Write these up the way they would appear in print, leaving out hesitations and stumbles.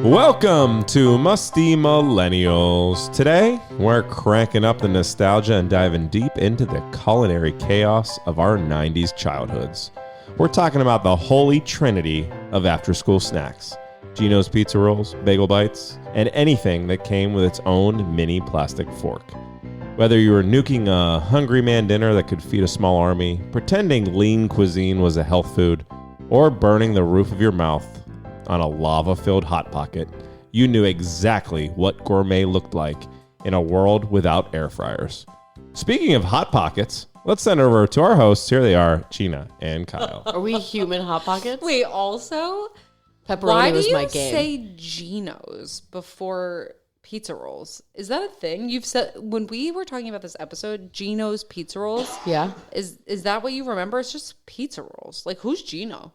Welcome to Musty Millennials. Today, we're cranking up the nostalgia and diving deep into the culinary chaos of our 90s childhoods. We're talking about the holy trinity of after-school snacks. Geno's Pizza Rolls, Bagel Bites, and anything that came with its own mini plastic fork. Whether you were nuking a hungry man dinner that could feed a small army, pretending lean cuisine was a health food, or burning the roof of your mouth on a lava-filled Hot Pocket, you knew exactly what gourmet looked like in a world without air fryers. Speaking of Hot Pockets, let's send it over to our hosts. Here they are, Gina and Kyle. Are we human Hot Pockets? Wait, also, Pepperoni was my game. Why do you say Geno's before pizza rolls? Is that a thing? You've said, when we were talking about this episode, Geno's Pizza Rolls. Yeah. Is that what you remember? It's just pizza rolls. Like, who's Jeno?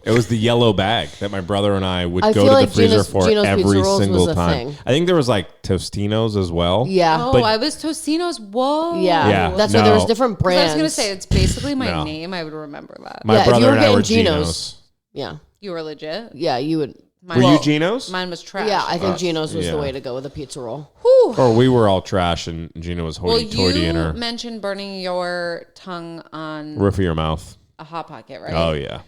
It was the yellow bag that my brother and I would go to like the freezer Geno's for Pizza every Rolls single was a time. thing. I think there was like Tostinos as well. Yeah. Oh, But- I was Totino's. Whoa. Yeah. That's why there was different 'Cause brands. I was going to say, it's basically my No. name. I would remember that. My if you brother were and I were getting Geno's. Geno's. Yeah. You were legit. Yeah, you would. Mine, Were you Geno's? Mine was trash. Yeah, I think Geno's was yeah. the way to go with a pizza roll. Whew. Or we were all trash and Gina was Well, hoity-toity in you her mentioned burning your tongue on roof of your mouth. a Hot Pocket, right? Oh, yeah.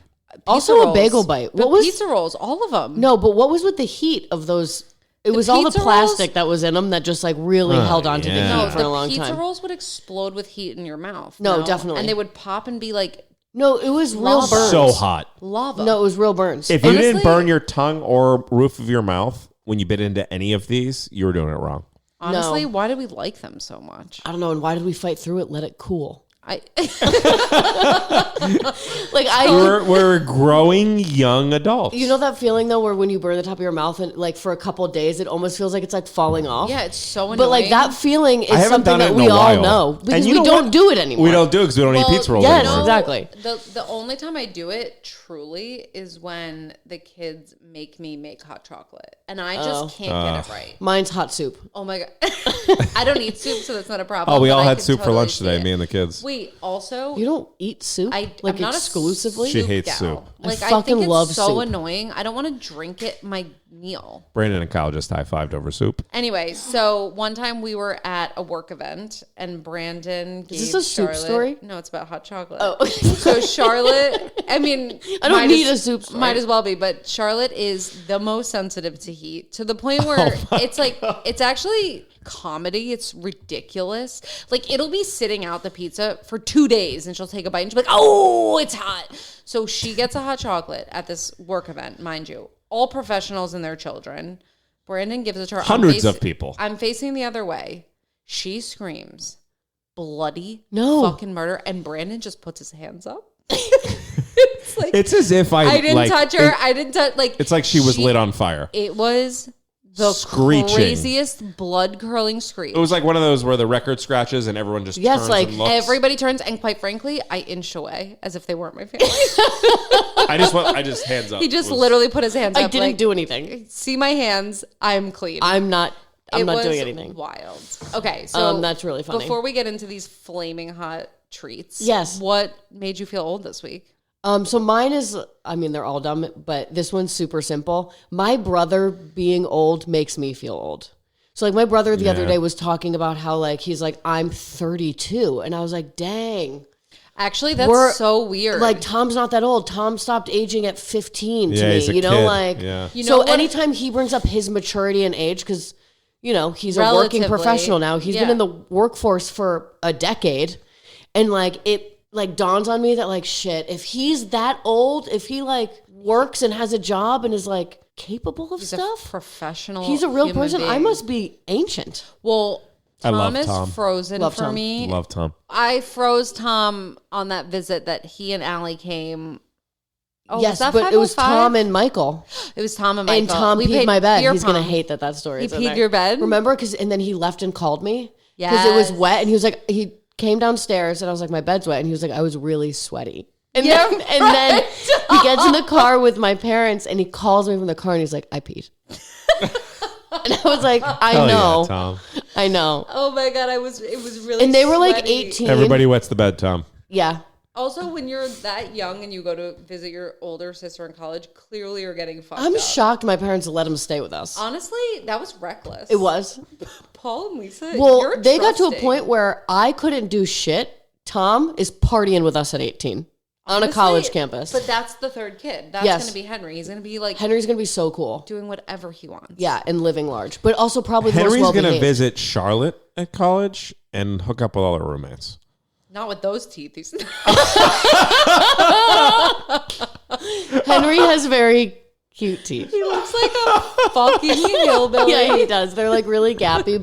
Also Pizza a rolls. bagel bite. The What was pizza rolls? All of them. No, but what was with the heat of those? It was all the pizza plastic rolls? that was in them that just like really held on to the yeah. heat No, for a the long pizza time. rolls would explode with heat in your mouth. No, definitely. And they would pop and be like No, it was real Lava. burns. So hot. lava. No, it was real burns. If you didn't Honestly- burn your tongue or roof of your mouth when you bit into any of these, you were doing it wrong. Honestly, No. why did we like them so much? I don't know. And why did we fight through it? Let it cool. I Like I. We're growing young adults. You know that feeling though, where when you burn the top of your mouth and like for a couple of days, it almost feels like it's like falling off. yeah, it's so annoying. But like that feeling is haven't something done it that in we a all while. know And because you we know don't what? do it anymore. We don't do it because we don't eat pizza rolls yes, anymore. exactly. The only time I do it truly is when the kids make me make hot chocolate, and I just can't get it right. Mine's hot soup. Oh my god, I don't eat soup, so that's not a problem. Oh, we but all I had can soup for totally lunch see today, it. me and the kids. Wait, also, You don't eat soup I'm like not exclusively. A She soup hates gal. soup. Like I I fucking think it's love so soup. annoying. I don't want to drink it my meal. Brandon and Kyle just high-fived over soup. Anyway, so one time we were at a work event and Brandon gave this a soup Charlotte, story? No, it's about hot chocolate. Oh. So Charlotte, I mean, I don't might need as- a soup story. Might as well be, but Charlotte is the most sensitive to heat to the point where it's like it's actually comedy. It's ridiculous. Like it'll be sitting out the pizza for 2 days and she'll take a bite and she'll be like, "Oh, it's hot." So she gets a hot chocolate at this work event, mind you. All professionals and their children. Brandon gives it to her. Hundreds of people. I'm facing the other way. She screams, bloody No. fucking murder. And Brandon just puts his hands up. It's like, It's as if I didn't like, touch her. it- I didn't touch, like. it's like she was lit on fire. It was the Screeching. craziest blood curling screech. It was like one of those where the record scratches and everyone just Yes, turns like and looks. Everybody turns, and quite frankly, I inch away as if they weren't my family. I just hands up. He just was- literally put his hands I up. didn't like, do anything. See my hands? I'm clean. I'm not It doing was anything. Wild. Okay, so That's really funny. Before we get into these flaming hot treats, Yes. what made you feel old this week? So mine is, I mean, they're all dumb, but this one's super simple. My brother being old makes me feel old. So like my brother the other Yeah. day was talking about how like, he's like, I'm 32. And I was like, dang. Actually, that's We're- so weird. Like Tom's not that old. Tom stopped aging at 15 to Yeah, me, he's a you know, kid. like, Yeah. You know so what- anytime he brings up his maturity and age, cause you know, he's a working Relatively, professional now. He's been yeah. in the workforce for a decade. And like, it like dawns on me that like, shit, if he's that old, if he like works and has a job and is like capable of he's stuff, a professional. he's a real human person. I being. must be ancient. Well, I love Tom is Tom. frozen Love for Tom. me. Love Tom. I froze Tom on that visit that he and Allie came. Oh, yes, was that but it was 505? Tom and Michael. It was Tom and Michael. And Tom We peed paid my bed. beer He's going to pong. hate that story. He is in peed there. your bed? Remember? And then he left and called me. Because it was Yes. wet. And he was like, he came downstairs and I was like, my bed's wet. And he was like, I was really sweaty. And Yeah, then, and then he gets in the car with my parents and he calls me from the car and he's like, I peed. And I was like, I Hell know. yeah, Tom. I know. Oh my god, it was really. And they were like sweaty. 18. Everybody wets the bed, Tom. Yeah. Also, when you're that young and you go to visit your older sister in college, clearly you're getting fucked I'm up. shocked my parents let him stay with us. Honestly, that was reckless. It was. Paul and Lisa, Well, you're they got to a trusting. point where I couldn't do shit. Tom is partying with us at 18 on a college campus. But that's the third kid. That's Yes. going to be Henry. He's going to be like Henry's going to be so cool. doing whatever he wants. Yeah, and living large. But also probably the Henry's most going to well-behaved. visit Charlotte at college and hook up with all her roommates. Not with those teeth. He's Henry has very cute teeth. he looks like a fucking hillbilly. Yeah, he does. They're like really gappy,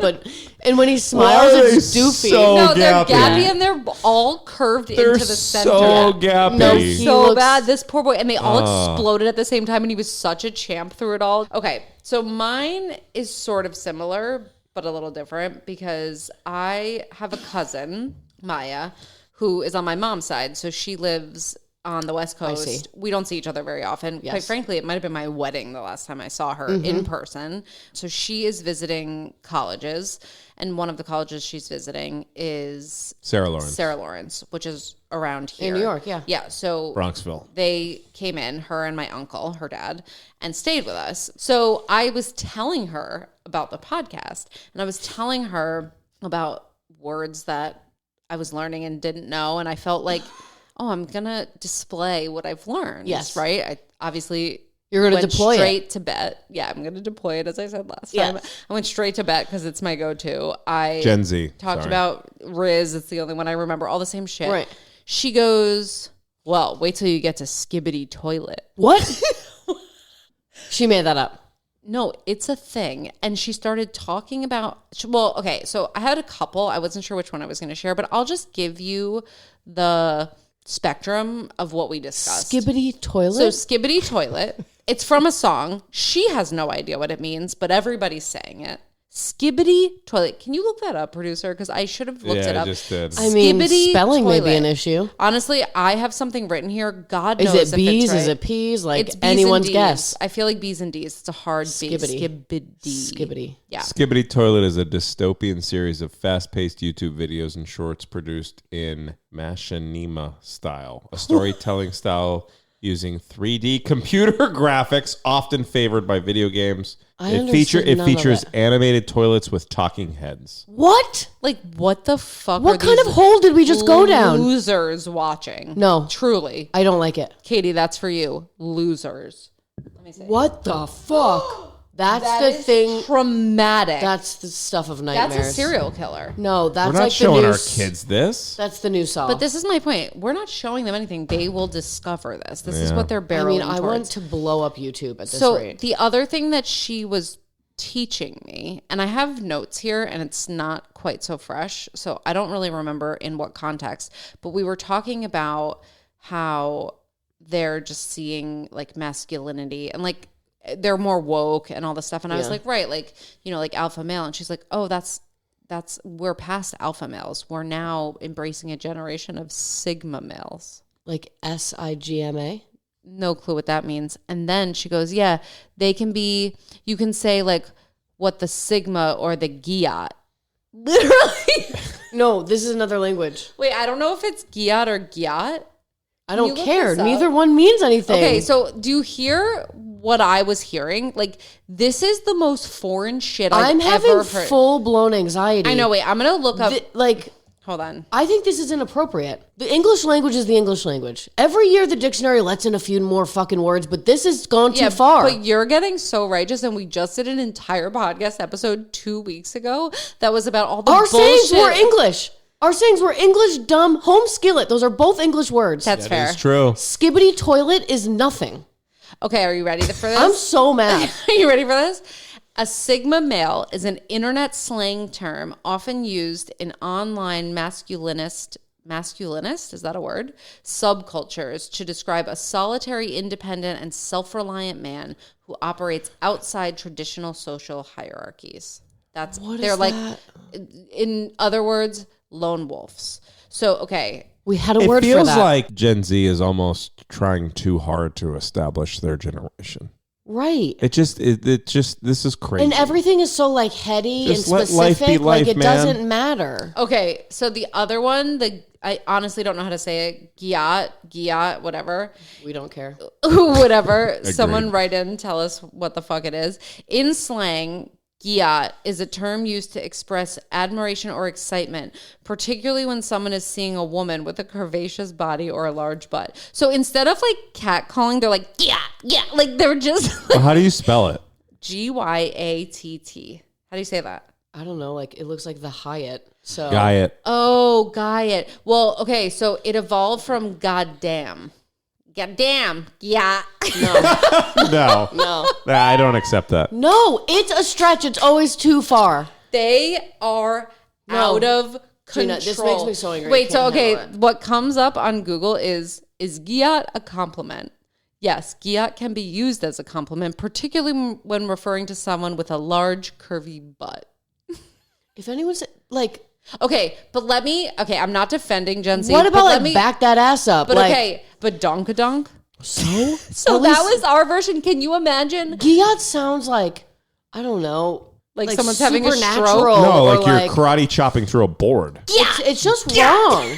and when he smiles, it's doofy. so No, they're gappy? gappy and they're all curved They're into the center. so gappy. No, He he so looks- bad. This poor boy. And they all exploded at the same time, and he was such a champ through it all. Okay, so mine is sort of similar, but a little different because I have a cousin, Maya, who is on my mom's side. So she lives on the West see. Coast. We don't see each other very often. Quite frankly, it might have been my wedding the last time I saw her in person. So she is visiting colleges, and one of the colleges she's visiting is Sarah Lawrence. which is around here. In New York, yeah. Yeah, so Bronxville. they came in, her and my uncle, her dad, and stayed with us. So I was telling her about the podcast, and I was telling her about words that I was learning and didn't know, and I felt like, oh, I'm gonna display what I've learned. Yes. Right? I obviously You're gonna went deploy it. straight to bet. Yeah, I'm gonna deploy it as I said last time. Yes. I went straight to bet because it's my go-to. I Gen Z. talked Sorry. about Riz. It's the only one I remember. All the same shit. Right. She goes, well, wait till you get to Skibidi toilet. What? She made that up. No, it's a thing. And she started talking about, well, okay, so I had a couple. I wasn't sure which one I was going to share, but I'll just give you the spectrum of what we discussed. Skibidi toilet? So Skibidi toilet. It's from a song. She has no idea what it means, but everybody's saying it. Skibidi toilet. Can you look that up, producer? Because I should have looked it Yeah, I up. just did. I mean, Skibidi spelling may be toilet. an issue. Honestly, I have something written here. God knows Is it if B's? it's right. Is it P's? Like It's B's and anyone's D's. guess. I feel like B's and D's. It's a hard B. Skibidi. Skibidi. Skibidi. Yeah. Skibidi Toilet is a dystopian series of fast-paced YouTube videos and shorts produced in machinima style, a storytelling style using 3D computer graphics, often favored by video games. It understood none of features it. animated toilets with talking heads. What? Like, what the fuck What are kind these of hole did we just go down? losers watching? No. Truly. I don't like it. Katie, that's for you. Losers. Let me see. What the fuck? That's That the is thing. traumatic. That's the stuff of nightmares. That's a serial killer. No, that's We're not like the showing new. our kids this. That's the new Saw. But this is my point. We're not showing them anything. They will discover this. This is Yeah. what they're I barreling mean, I towards. want to blow up YouTube at this So rate. the other thing that she was teaching me, and I have notes here and it's not quite so fresh, so I don't really remember in what context, but we were talking about how they're just seeing like masculinity and like they're more woke and all this stuff. And I was Yeah. like, right, like, you know, like alpha male. And she's like, oh, that's we're past alpha males. We're now embracing a generation of sigma males. Like SIGMA. No clue what that means. And then she goes, yeah, they can be, you can say like what the sigma or the giat. Literally. No, this is another language. Wait, I don't know if it's giat or giat. I you don't look care. this up? Neither one means anything. Okay, so do you hear what I was hearing? Like, this is the most foreign shit I'm I've having ever heard. full blown anxiety. I know, wait, I'm going to look up. Like, Hold on. I think this is inappropriate. The English language is the English language. Every year the dictionary lets in a few more fucking words, but this has gone too far. But you're getting so righteous, and we just did an entire podcast episode 2 weeks ago that was about all the Our bullshit. sayings were English. Our sayings were English, dumb, home skillet. Those are both English words. That's fair. It's true. Skibidi toilet is nothing. Okay, are you ready for this? I'm so mad. Are you ready for this? A sigma male is an internet slang term often used in online masculinist, is that a word? Subcultures to describe a solitary, independent, and self-reliant man who operates outside traditional social hierarchies. That's What they're is like, that? in other words, lone wolves. So, okay. We had a It word for feels that. like Gen Z is almost trying too hard to establish their generation. Right. It just this is crazy. And everything is so like heady Just and let life specific. be life, like it man. doesn't matter. Okay, so the other one, I honestly don't know how to say it. Giat, whatever. We don't care. Whatever. Someone write in, tell us what the fuck it is. In slang, giat is a term used to express admiration or excitement, particularly when someone is seeing a woman with a curvaceous body or a large butt. So instead of like catcalling, they're like, yeah, like they're just Well, how do you spell it? Gyatt. How do you say that? I don't know. Like it looks like the Hyatt. So Guyet. Oh, Gyatt. Well, okay, so it evolved from goddamn. Goddamn. Yeah. No. No. I don't accept that. No, it's a stretch. It's always too far. They are out of control. Gina, this makes me so angry. I Wait, so can't okay, handle it. what comes up on Google is Giat a compliment? Yes, Giat can be used as a compliment, particularly when referring to someone with a large, curvy butt. If anyone's like, Okay, I'm not defending Gen Z. what about but like back that ass up? But like, okay, but donkadonk? So So at that least was our version. Can you imagine? Giat sounds like I don't know, Like someone's having a stroke? supernatural No, or like you're karate chopping through a board. It's just wrong.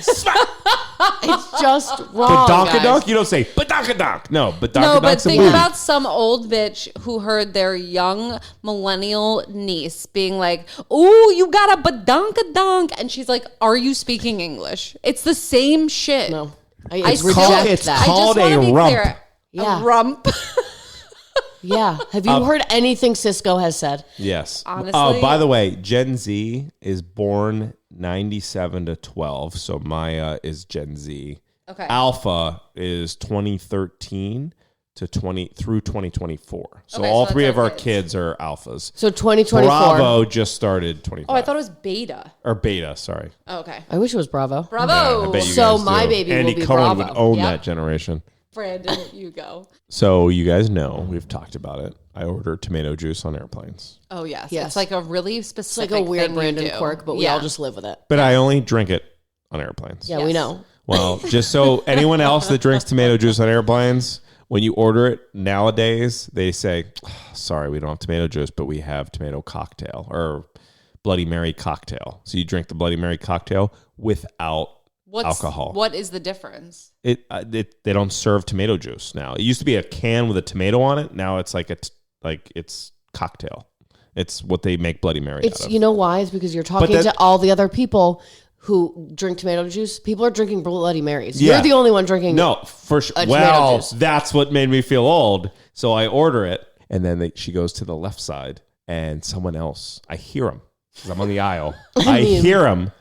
It's just wrong. Badonkadonk? Guys. You don't say badonkadonk. No, badonkadonk. No, but think about some old bitch who heard their young millennial niece being like, "Ooh, you got a badonkadonk," and she's like, "Are you speaking English?" It's the same shit. No, I It's reject called- it's that. called- I just a want to be rump. clear. Yeah. A rump. Yeah. Have you heard anything Cisco has said? Yes. Honestly- By the way, Gen Z is born 97 to 12. So Maya is Gen Z. Okay. Alpha is 2013 to 2024. So Okay, all so three that's of our our kids. kids are alphas. So 2024. Bravo just started 25. Oh, I thought it was beta. Or beta, sorry. Oh, okay. I wish it was Bravo. Bravo. I bet you So guys my do. baby will Andy be Cohen Bravo. would own Yep. that generation. Brandon, you go. So you guys know, we've talked about it. I order tomato juice on airplanes. Oh, yes. Yes. It's like a really It's specific like a weird thing you Brandon do. quirk, but we all just live with it. But I only drink it on airplanes. Yeah, Yes. we know. Well, just so anyone else that drinks tomato juice on airplanes, when you order it nowadays, they say, sorry, we don't have tomato juice, but we have tomato cocktail or Bloody Mary cocktail. So you drink the Bloody Mary cocktail without alcohol. What is the difference? They don't serve tomato juice now. It used to be a can with a tomato on it. Now it's like it's cocktail. It's what they make Bloody Mary out of. You know why? It's because you're talking that- to all the other people who drink tomato juice. People are drinking Bloody Marys. Yeah. You're the only one drinking. No, for sure. tomato Well, juice. that's what made me feel old. So I order it, and then she goes to the left side, and someone else. I hear him because I'm on the aisle. I hear him.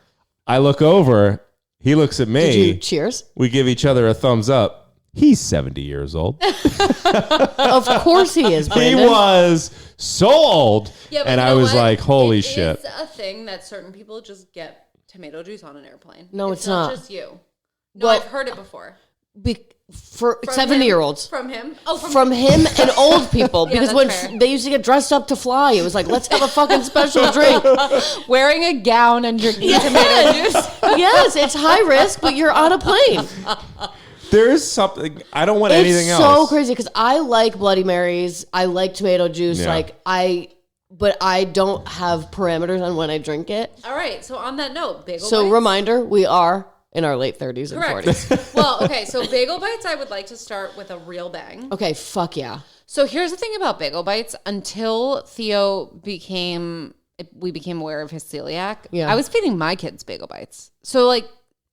I look over. He looks at Did you me. cheers? We give each other a thumbs up. He's 70 years old. Of course he is, He Brandon. was so old. Yeah, but and you I know was what? like, holy It shit. is a thing that certain people just get tomato juice on an airplane. No, it's not. just you. No, Well- I've heard it before. For From 70-year-olds. From him? Oh, From him and old people. Yeah, Because that's when fair. they used to get dressed up to fly, it was like, let's have a fucking special drink. wearing a gown and drinking tomato juice. Yes, it's high risk, but you're on a plane. There's something. I don't want anything It's else. so crazy because I like Bloody Marys. I like tomato juice. Yeah. But I don't have parameters on when I drink it. All right. So on that note, Bagel So Bites. reminder, we are in our late 30s and Correct. 40s. Well, okay. So Bagel Bites, I would like to start with a real bang. Okay, fuck yeah. So here's the thing about Bagel Bites. Until we became aware of his celiac, Yeah. I was feeding my kids Bagel Bites. So like,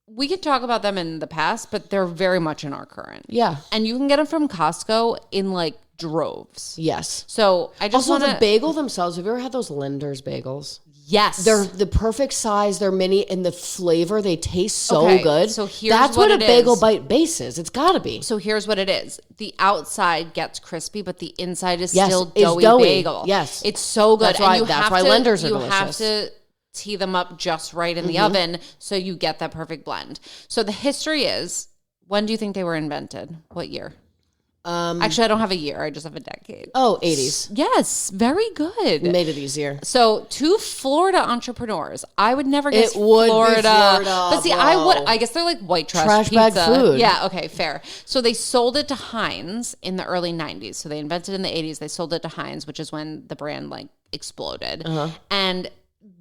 we can talk about them in the past, but they're very much in our current. Yeah. And you can get them from Costco in like droves. Yes. So I just Also, want the to. bagel themselves, have you ever had those Linder's bagels? Yes. They're the perfect size. They're mini, and the flavor, they taste so Okay, good. so here's That's what what a it bagel is. bite base is. It's got to be. So here's what it is. The outside gets crispy, but the inside is Yes, still it's doughy, doughy. bagel. Yes. It's so good. That's why- and you that's have why to, Lenders are You have delicious. to tee them up just right in the oven so you get that perfect blend. So the history is, when do you think they were invented? What year? Actually, I don't have a year. I just have a decade. Oh, 80s. Yes, very good. Made it easier. So, two Florida entrepreneurs. I would never guess It would be Florida. Florida, But see, bro. I would. I guess they're like white trash Trash bag pizza. food. Yeah. Okay. Fair. So they sold it to Heinz in the early '90s. So they invented it in the '80s. They sold it to Heinz, which is when the brand like exploded. And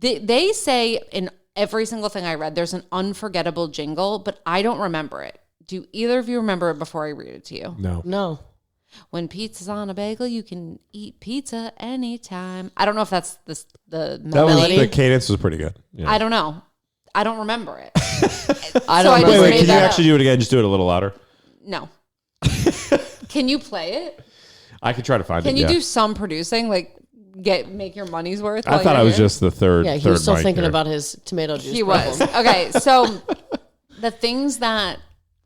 they say in every single thing I read, there's an unforgettable jingle, but I don't remember it. Do either of you remember it before I read it to you? No. When pizza's on a bagel, you can eat pizza anytime. I don't know if that's the That was, melody. the cadence was pretty good. Yeah. I don't know. I don't remember it. I don't I remember. just Wait, made can you that actually do it again? Just do it a little louder. No. Can you play it? I could try to find it. Can you yeah. do some producing? Like make your money's worth? I while thought you're I was here? just the third. Yeah, he third was still mic thinking here. about his tomato juice. He problem. was. Okay, so the things that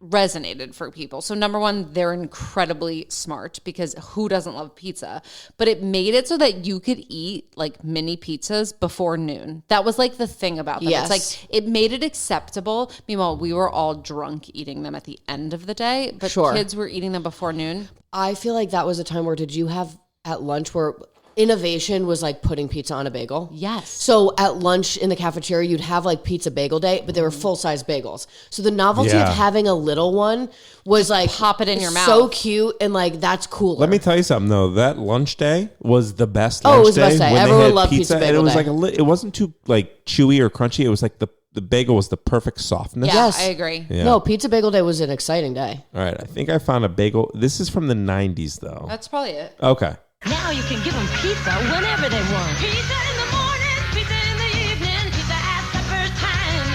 resonated for people. So number one, they're incredibly smart because who doesn't love pizza? But it made it so that you could eat like mini pizzas before noon. That was like the thing about them. Yes. It's like it made it acceptable. Meanwhile, we were all drunk eating them at the end of the day, but Sure. kids were eating them before noon. I feel like that was a time where did you have at lunch where innovation was like putting pizza on a bagel? Yes. So at lunch in the cafeteria, you'd have like pizza bagel day, but they were full size bagels. So the novelty Yeah. of having a little one was like pop it in your so mouth. cute and like that's cooler. Let me tell you something though. That lunch day was the best. Oh, it lunch was the best day. when they Everyone had loved pizza and it bagel was day. like it wasn't too like chewy or crunchy. It was like the bagel was the perfect softness. Yeah, Yes. I agree. Yeah. No, pizza bagel day was an exciting day. All right, I think I found a bagel. This is from the '90s though. That's probably it. Okay. Now you can give them pizza whenever they want. Pizza in the morning, pizza in the evening, pizza at supper time.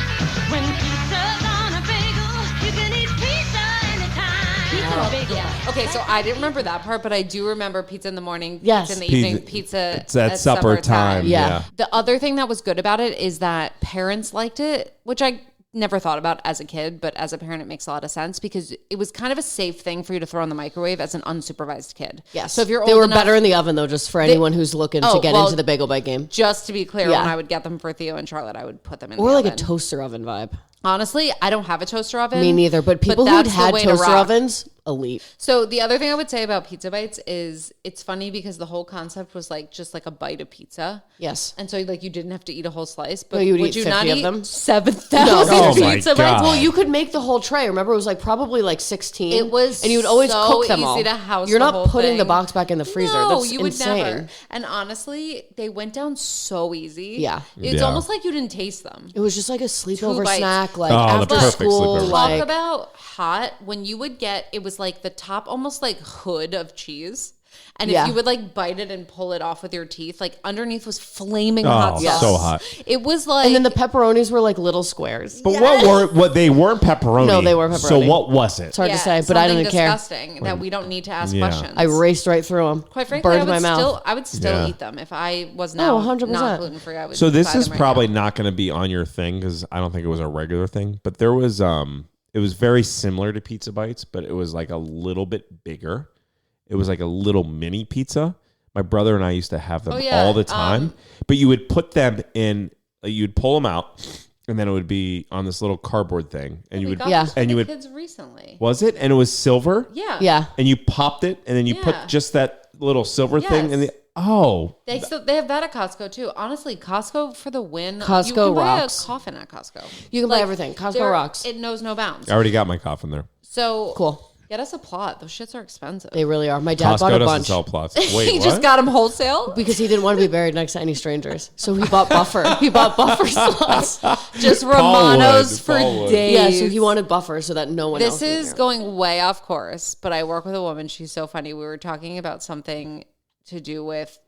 When pizza's on a bagel, you can eat pizza anytime. Pizza on a bagel. Yeah. Okay, so I didn't remember that part, but I do remember pizza in the morning, Yes. pizza in the evening, pizza It's at supper time. Yeah. Yeah. The other thing that was good about it is that parents liked it, which I never thought about as a kid, but as a parent, it makes a lot of sense because it was kind of a safe thing for you to throw in the microwave as an unsupervised kid. Yes. So if you're they old were enough, better in the oven though, just for anyone who's looking to get well, into the bagel bite game. just to be clear, Yeah. when I would get them for Theo and Charlotte, I would put them in Or the like oven. a toaster oven vibe. Honestly, I don't have a toaster oven. Me neither. But people who'd that's the had way to toaster rock. ovens, elite. So the other thing I would say about Pizza Bites is it's funny because the whole concept was like just like a bite of pizza. Yes. And so like you didn't have to eat a whole slice, but No, you would would eat you 50 not of eat them? 7,000 Oh my Pizza God. Bites? Well, you could make the whole tray. Remember, it was like probably like 16. It was and you would always so cook them easy all. to house You're the not whole putting the thing. box back in the freezer. No, That's you would insane. never. And honestly, they went down so easy. Yeah. It's Yeah. almost like you didn't taste them. It was just like a sleepover bites. snack, like Oh, the after perfect school. sleepover. Like, Talk about hot. When you would get, it was like the top almost like hood of cheese. And Yeah. if you would like bite it and pull it off with your teeth, like underneath was flaming Oh, hot sauce. Yes. so hot. It was like, and then the pepperonis were like little squares. But what they weren't pepperoni. No, they were So pepperoni. what was it? It's hard to say, but I something didn't care. disgusting that we don't need to ask Yeah. questions. I raced right through them. Quite frankly, burned my mouth. I would still Yeah. eat them if I was now 100%. not gluten free. I would. So this buy is them right probably now. not going to be on your thing because I don't think it was a regular thing. But there was it was very similar to Pizza Bites, but it was like a little bit bigger. It was like a little mini pizza. My brother and I used to have them Oh, yeah. all the time. But you would put them in, you'd pull them out, and then it would be on this little cardboard thing, and you We would got Yeah. this for and you the would kids recently. was it? And it was silver. Yeah. Yeah. And you popped it, and then you put Yeah. just that little silver thing in the. Yes. Oh, They have that at Costco too. Honestly, Costco for the win. Costco you can buy rocks. a coffin at Costco. You can buy everything. Costco there- rocks. It knows no bounds. I already got my coffin there. So Cool. Get us a plot. Those shits are expensive. They really are. My dad Costco bought a doesn't bunch sell plots. Wait, he what? just got them wholesale. because he didn't want to be buried next to any strangers. So he bought buffer. He bought buffer slots. Just Paul Romanos would, for Paul would. days. Yeah, so he wanted buffer so that no one else This would is hear. going way off course, but I work with a woman. She's so funny. We were talking about something to do with,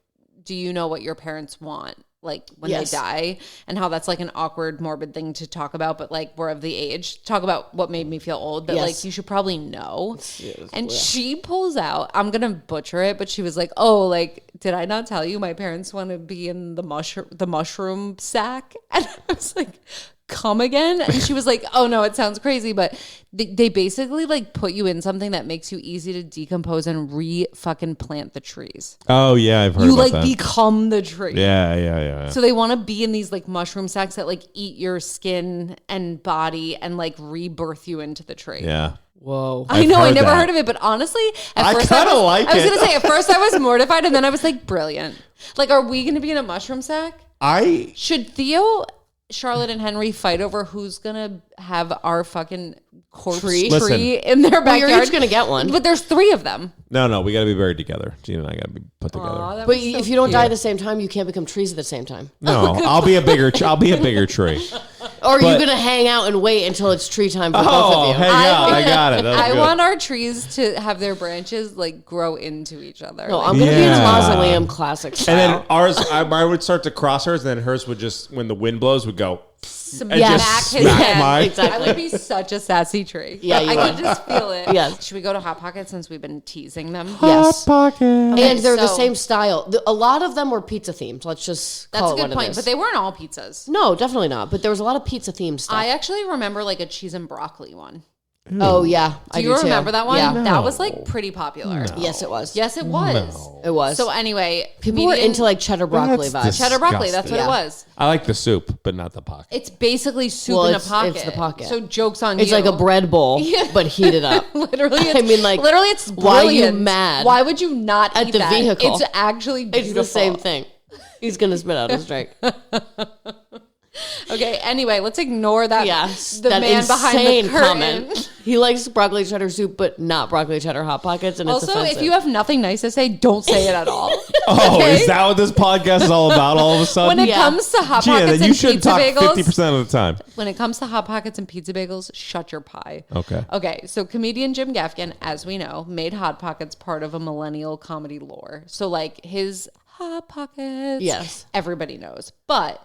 do you know what your parents want? Like when Yes. they die, and how that's like an awkward, morbid thing to talk about, but like we're of the age. Talk about what made me feel old, but Yes. like you should probably know. And yeah. she pulls out, I'm gonna butcher it, but she was like, "Oh, like did I not tell you my parents want to be in the mushroom sack?" And I was like, "Come again?" And she was like, "Oh no, it sounds crazy, but they basically like put you in something that makes you easy to decompose and fucking plant the trees. Oh yeah, I've heard You about like that. become the tree." Yeah. So they want to be in these like mushroom sacks that like eat your skin and body and like rebirth you into the tree. Yeah. Whoa. I know, I heard never that. heard of it, but honestly, at I first kinda like I was it. gonna say, at first I was mortified, and then I was like, brilliant. Like, are we gonna be in a mushroom sack? Should Theo, Charlotte, and Henry fight over who's gonna have our fucking corpse tree Listen. in their Well, backyard? you're each gonna get one. But there's 3 of them. No, we got to be buried together. Gina and I got to be put together. Aw, that But was so if you don't die Yeah. at the same time, you can't become trees at the same time. No, I'll be a bigger tree. Or are you But- gonna hang out and wait until it's tree time for both of you? hang out. I got it. That's I good. want our trees to have their branches like grow into each other. No, Like, I'm gonna be in a Yeah. mausoleum classic style. And then ours, mine would start to cross hers, and then hers would just, when the wind blows, would go. smack just his smack head. mine. Exactly. I would be such a sassy tree. Yeah, you I would. could just feel it. Yes. Should we go to Hot Pocket since we've been teasing them? Yes. Pocket. And they're the so- same style. A lot of them were pizza themed. Let's just That's call a it good what it point. is. But they weren't all pizzas. No, definitely not. But there was a lot of pizza themed stuff. I actually remember like a cheese and broccoli one. oh yeah, Do you remember that one? Yeah. That was like pretty popular. Yes, it was. Yes, it was. it was. So anyway, people were into like cheddar broccoli That's vibes. cheddar broccoli. That's what Yeah. it was. I like the soup, but not the pocket. It's basically soup Well, in a it's pocket. the pocket. So jokes on It's you. like a bread bowl, but heated up. Literally, I mean, like, literally, it's why are you brilliant. mad Why would you not at eat the that? vehicle? It's actually beautiful. It's the same thing. He's gonna spit out his drink. Okay. Anyway, let's ignore that. Yes, the that man behind the insane curtain. comment. He likes broccoli cheddar soup, but not broccoli cheddar hot pockets, and it's Also, offensive. if you have nothing nice to say, don't say it at all. Oh, Okay? is that what this podcast is all about all of a sudden? When it Yeah. comes to hot Gina, pockets then you and should pizza talk bagels, 50% of the time. when it comes to hot pockets and pizza bagels, shut your pie. Okay. Okay, so comedian Jim Gaffigan, as we know, made Hot Pockets part of a millennial comedy lore. So like his Hot Pockets, Yes. everybody knows. But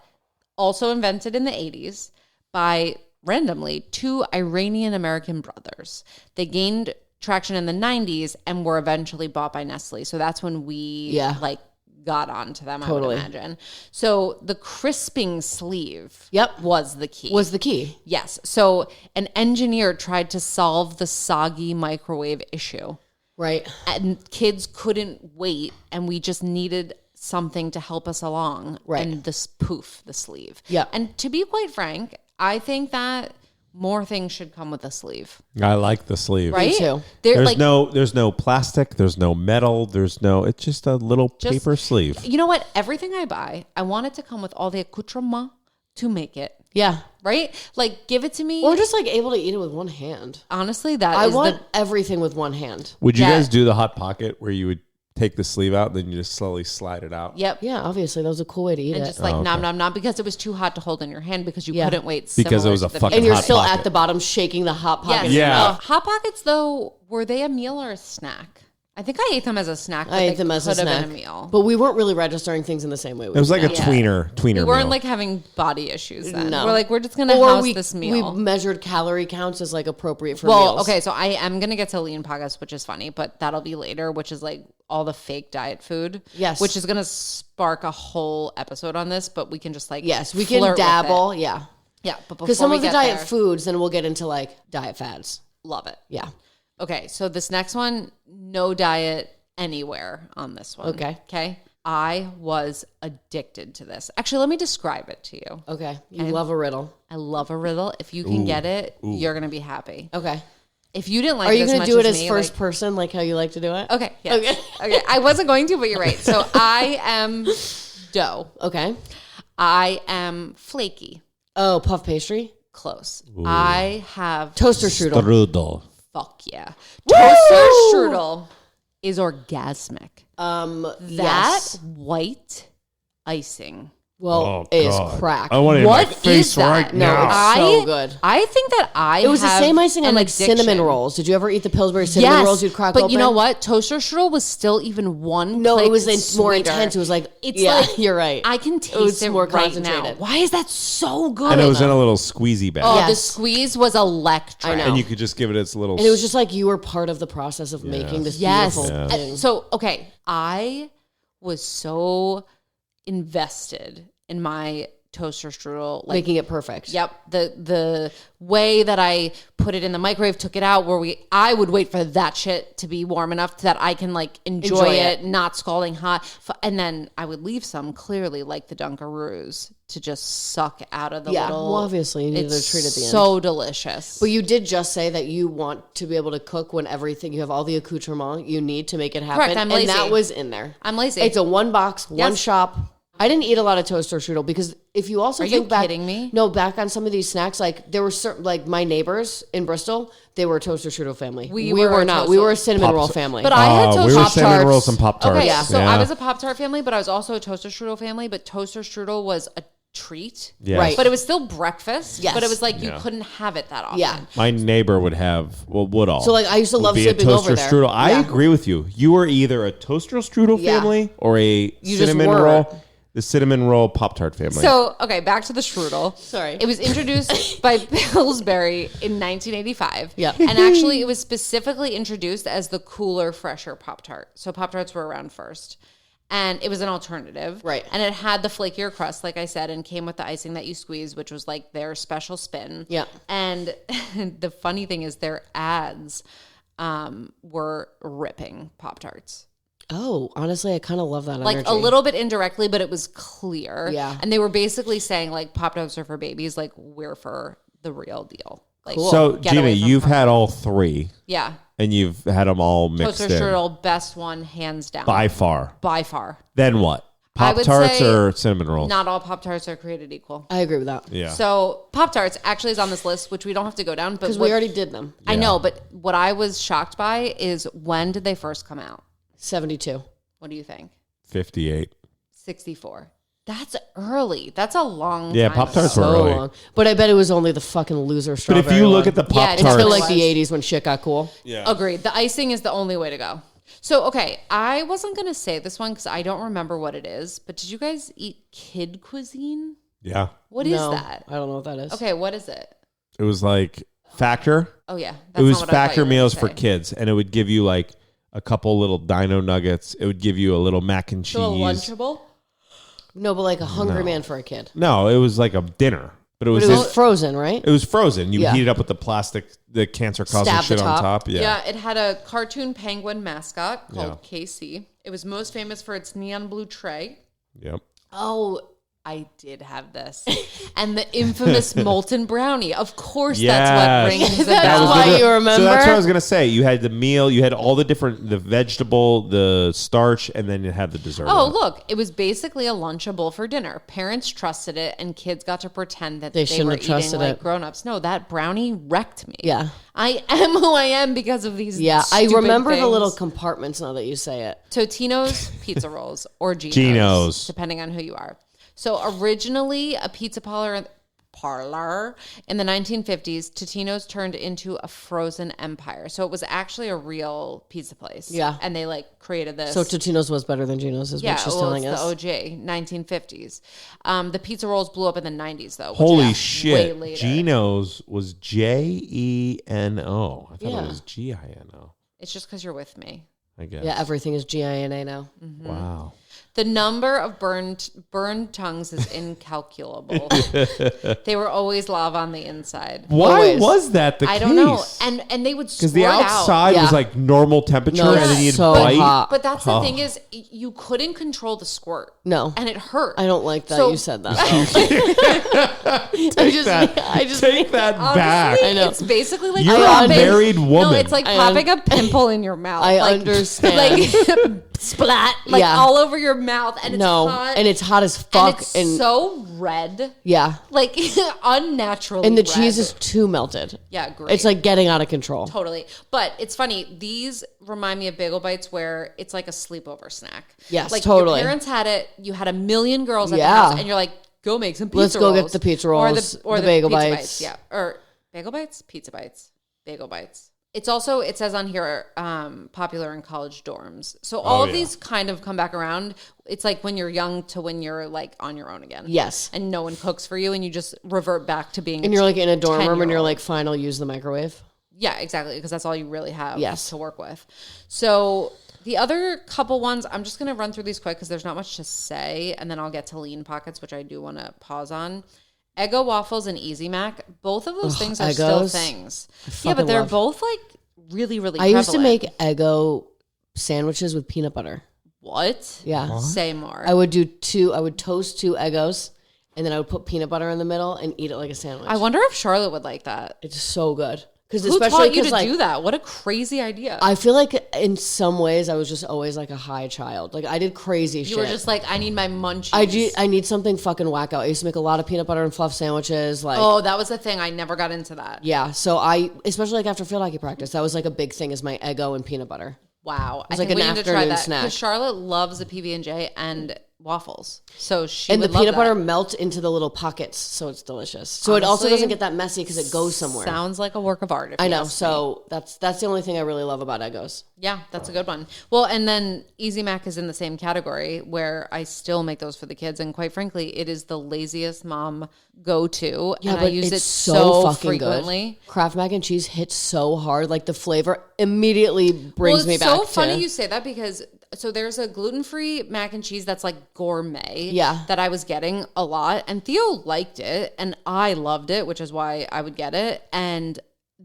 also invented in the 80s by randomly 2 Iranian American brothers. They gained traction in the 90s and were eventually bought by Nestle. So that's when we like got onto them, Totally. I would imagine. So the crisping sleeve Yep. was the key. was the key. Yes. So an engineer tried to solve the soggy microwave issue, Right. and kids couldn't wait, and we just needed something to help us along. Right. And this poof, the sleeve. Yeah. And to be quite frank, I think that more things should come with a sleeve. I like the sleeve. Right? too. They're There's no plastic. There's no metal. It's just a little paper sleeve. You know what? Everything I buy, I want it to come with all the accoutrement to make it. Yeah. Right? Like, give it to me. Or just like able to eat it with one hand. Honestly, that I is want everything with one hand. Would you Yeah. guys do the hot pocket where you would take the sleeve out, then you just slowly slide it out? Yep. Yeah, obviously that was a cool way to eat And it. just like nom nom nom, because it was too hot to hold in your hand because you Yeah. couldn't wait. Because it was similar a to the fucking and you're Hot still Pocket. at the bottom shaking the hot Yes. pocket. Yeah. Hot Pockets though, were they a meal or a snack? I think I ate them as a snack. But I they ate them as a could have snack. been a meal. But we weren't really registering things in the same way. It was like a Yeah. tweener We weren't meal. like having body issues then. No. We're like, we're just gonna Or house we, this meal. we measured calorie counts as like appropriate for Well, meals. okay, so I am gonna get to lean pockets, which is funny, but that'll be later, which is like all the fake diet food. Yes. Which is gonna spark a whole episode on this, but we can just like Yes, we flirt can with dabble. it. Yeah. Yeah, but before Because some we of the get diet there, foods, then we'll get into like diet fads. love it. Yeah. Okay, so this next one, no diet anywhere on this one. Okay. Okay. I was addicted to this. Actually, let me describe it to you. Okay. You love a riddle. I love a riddle. If you can get it, you're gonna be happy. Okay. If you didn't like Are you it as going much to do it as as me, first like- person, like how you like to do it? Okay. Yes. Okay. Okay. I wasn't going to, but you're right. So I am dough. Okay. I am flaky. Oh, puff pastry? Close. I have Toaster strudel. Strudel. fuck yeah. Toaster strudel is orgasmic. That Yes. white icing. Well, is crack. I want it in my What face is that? right No, now. it's so good. I think that It was the have same icing on an like cinnamon addiction. rolls. Did you ever eat the Pillsbury cinnamon rolls you'd crack but open? you know what? Toaster strudel was still even one. No, it click was more sweeter. intense. It was like, It's yeah, like you're right. I can It was taste it more right now. concentrated. Why is that so good? And it was in a little squeezy bag. Oh, the Yes. squeeze was electric. I know. And you could just give it its little... And it was just like you were part of the process of making this Yes. beautiful thing. So, okay, I was so invested in my toaster strudel. Like, Making it perfect. yep. The way that I put it in the microwave, took it out, I would wait for that shit to be warm enough that I can like enjoy it, not scalding hot. And then I would leave some clearly like the Dunkaroos to just suck out of the little. Well, obviously you need a treat at the end. So delicious. But you did just say that you want to be able to cook when you have all the accoutrement you need to make it happen. Correct, I'm lazy. And that was in there. I'm lazy. It's a one box, one shop. I didn't eat a lot of toaster strudel because if you also think back, kidding me? No, back on some of these snacks, like there were certain, like my neighbors in Bristol, they were a toaster strudel family. We were not. We were a cinnamon roll family. But I had toaster we were Pop-Tarts. cinnamon rolls and Pop-Tarts. Okay, so I was a Pop-Tart family, but I was also a toaster strudel family. But toaster strudel was a treat, Yes. Right. but it was still breakfast. Yes. But it was like you couldn't have it that often. Yeah. My neighbor would have, would all. So, like, I used to love be a sleeping toaster over there. strudel. I Yeah. agree with you. You were either a toaster strudel Yeah. family or a just cinnamon were. roll. The cinnamon roll Pop-Tart family. So, okay, back to the strudel. Sorry. It was introduced by Pillsbury in 1985. Yeah. And actually, it was specifically introduced as the cooler, fresher Pop-Tart. So Pop-Tarts were around first. And it was an alternative. Right. And it had the flakier crust, like I said, and came with the icing that you squeeze, which was like their special spin. Yeah. And the funny thing is their ads were ripping Pop-Tarts. Oh, honestly, I kind of love that Like energy. a little bit indirectly, but it was clear. Yeah. And they were basically saying like Pop-Tarts are for babies, like we're for the real deal. Like, So, get Gina, away from you've Pop-Tarts. had all three, Yeah. and you've had them all mixed Toaster in. strudel, best one, hands down. By far. By far. Then what? I would Pop-Tarts say or cinnamon rolls? Not all Pop-Tarts are created equal. I agree with that. Yeah. So Pop-Tarts actually is on this list, which we don't have to go down. But Because we already did them. I know, but what I was shocked by is when did they first come out? 72. What do you think? 58. 64. That's early. That's a long Yeah, time Pop-Tarts ago. were So early. long. But I bet it was only the fucking loser But strawberry if you look one. at the Yeah, Pop-Tarts... Until Tarts. like the 80s when shit got cool. Agreed. The icing is the only way to go. So, okay, I wasn't going to say this one because I don't remember what it is, but did you guys eat kid cuisine? Yeah. What is No, that? I don't know what that is. Okay, what is it? It was like Factor. Oh, yeah. It was not what I thought Factor you were gonna meals for say. kids, and it would give you like a couple little dino nuggets. It would give you a little mac and cheese. So a Lunchable? No, but like a hungry man for a kid. No, it was like a dinner, but it But was it was frozen, right? it was frozen. You Yeah. heat it up with the plastic, the cancer causing Stab the shit on top. top. Yeah. Yeah, it had a cartoon penguin mascot called Yeah. KC. It was most famous for its neon blue tray. Yep. Oh, I did have this. And the infamous Molten Brownie. Of course, Yes. that's what rings the That's bell. why literally- you remember? So that's what I was gonna say. You had the meal, you had all the different, the vegetable, the starch, and then you had the dessert. Oh, on it. look, it was basically a Lunchable for dinner. Parents trusted it, and kids got to pretend that They they shouldn't were have trusted eating like it. grown-ups. No, that brownie wrecked me. Yeah. I am who I am because of these Yeah, I stupid remember the things. little compartments now that you say it. Totino's pizza rolls or Geno's, Geno's. depending on who you are. So originally a pizza parlor in the 1950s, Totino's turned into a frozen empire. So it was actually a real pizza place. Yeah. And they like created this. So Totino's was better than Geno's is what she's telling it's us. the OJ, 1950s. The pizza rolls blew up in the 90s though. which Holy is shit! way later. Geno's was Jeno. I thought Yeah. it was Gino. It's just because you're with me. I guess. Yeah, everything is GINA now. Wow. The number of burned tongues is incalculable. They were always lava on the inside. Why Always. was that the case? I don't know. And they would because squirt the out. outside was Yeah. like normal temperature, No, and then you'd so bite. hot. But that's the thing is, you couldn't control the squirt. No. And it hurt. I don't like that So- you said that. Take that back. Honestly, I know. It's basically like You're a popping- married woman. No, it's like I popping a pimple in your mouth. I like, understand. Like splat, like Yeah. all over your mouth, and it's No, hot, and it's hot as and fuck. it's And, so red, yeah, like unnaturally. and the red. cheese is too melted. Yeah, great. It's like getting out of control. Totally. But it's funny. These remind me of Bagel Bites where it's like a sleepover snack. Yes, like totally. Your parents had it. You had a million girls at Yeah. the house and you're like, go make some pizza Let's go get rolls. the pizza rolls, the Bagel Pizza Bites. Yeah. Or Bagel Bites? Pizza Bites. Bagel Bites. It's also, it says on here, popular in college dorms. So all of yeah. these kind of come back around. It's like when you're young to when you're like on your own again. Yes. And no one cooks for you and you just revert back to being And you're like in a dorm room and you're 10-year-old. like, fine, I'll use the microwave. Yeah, exactly, because that's all you really have Yes. to work with. So The other couple ones, I'm just going to run through these quick because there's not much to say, and then I'll get to Lean Pockets, which I do want to pause on. Eggo waffles and Easy Mac, both of those things are still Eggos. things. Yeah, fucking but they're love. both like really, really I used to prevalent. make Eggo sandwiches with peanut butter. What? Yeah. Say more. I would toast 2 Eggos, and then I would put peanut butter in the middle and eat it like a sandwich. I wonder if Charlotte would like that. It's so good. Because Who especially taught you to like, do that? What a crazy idea. I feel like in some ways I was just always like a high child. Like I did crazy shit. You were just like, I need my munchies. I need something fucking wacko. I used to make a lot of peanut butter and fluff sandwiches. Like, Oh, that was the thing. I never got into that. yeah. So especially like after field hockey practice, that was like a big thing is my Eggo and peanut butter. Wow. I was think like we an need to try afternoon that. snack. Because Charlotte loves the PB&J and waffles. So she And would the love peanut that. butter melts into the little pockets, so it's delicious. So it also Honestly, doesn't get that messy because it goes somewhere. Sounds like a work of art. If I you know. ask me. So that's the only thing I really love about Eggos. Yeah, that's a good one. Well, and then Easy Mac is in the same category where I still make those for the kids. And quite frankly, it is the laziest mom go-to. Yeah, and but I use it's it so fucking frequently. good. Kraft mac and cheese hits so hard. Like the flavor immediately brings me back. Well, it's so funny to, you say that because so there's a gluten-free mac and cheese that's like gourmet. Yeah. That I was getting a lot, and Theo liked it, and I loved it, which is why I would get it. And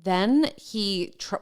then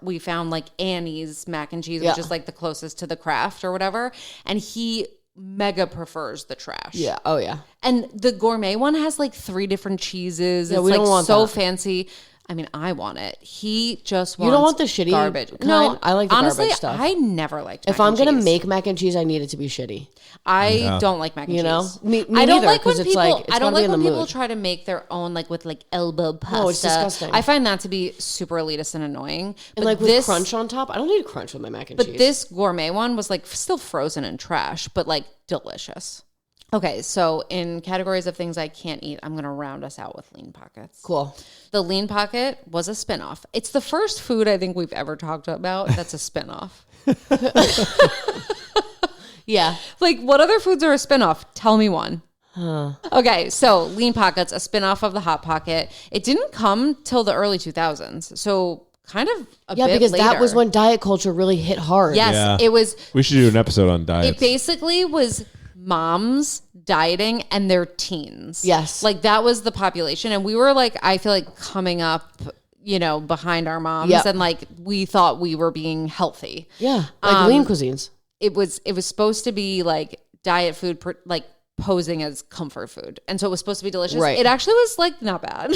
we found like Annie's mac and cheese, which is like the closest to the Kraft or whatever, and he mega prefers the trash. Yeah. Oh yeah. And the gourmet one has like 3 different cheeses. Yeah, it's we like don't want so that. fancy. I mean, I want it. He just wants You don't want the shitty garbage. kind? No, I like the honestly, garbage stuff. I never liked If mac I'm and gonna cheese. make mac and cheese, I need it to be shitty. I don't like mac and You know? cheese. Me I don't neither, like when 'cause it's people. like, it's I don't gotta be like in when the people mood. try to make their own, like with like elbow pasta. No, it's disgusting. I find that to be super elitist and annoying. And like with crunch on top, I don't need crunch with my mac and cheese. But this gourmet one was like still frozen and trash, but like delicious. Okay, so in categories of things I can't eat, I'm going to round us out with Lean Pockets. Cool. The Lean Pocket was a spinoff. It's the first food I think we've ever talked about that's a spinoff. Yeah. Like, what other foods are a spinoff? Tell me one. Okay, so Lean Pockets, a spinoff of the Hot Pocket. It didn't come till the early 2000s, so kind of a Yeah, bit because later. that was when diet culture really hit hard. Yes, Yeah. it was. We should do an episode on diets. It basically was moms dieting and their teens. Yes. Like that was the population. And we were like, I feel like coming up, you know, behind our moms Yep. and like we thought we were being healthy. Yeah. Like lean cuisines. It was supposed to be like diet food, like posing as comfort food. And so it was supposed to be delicious. Right. It actually was like not bad.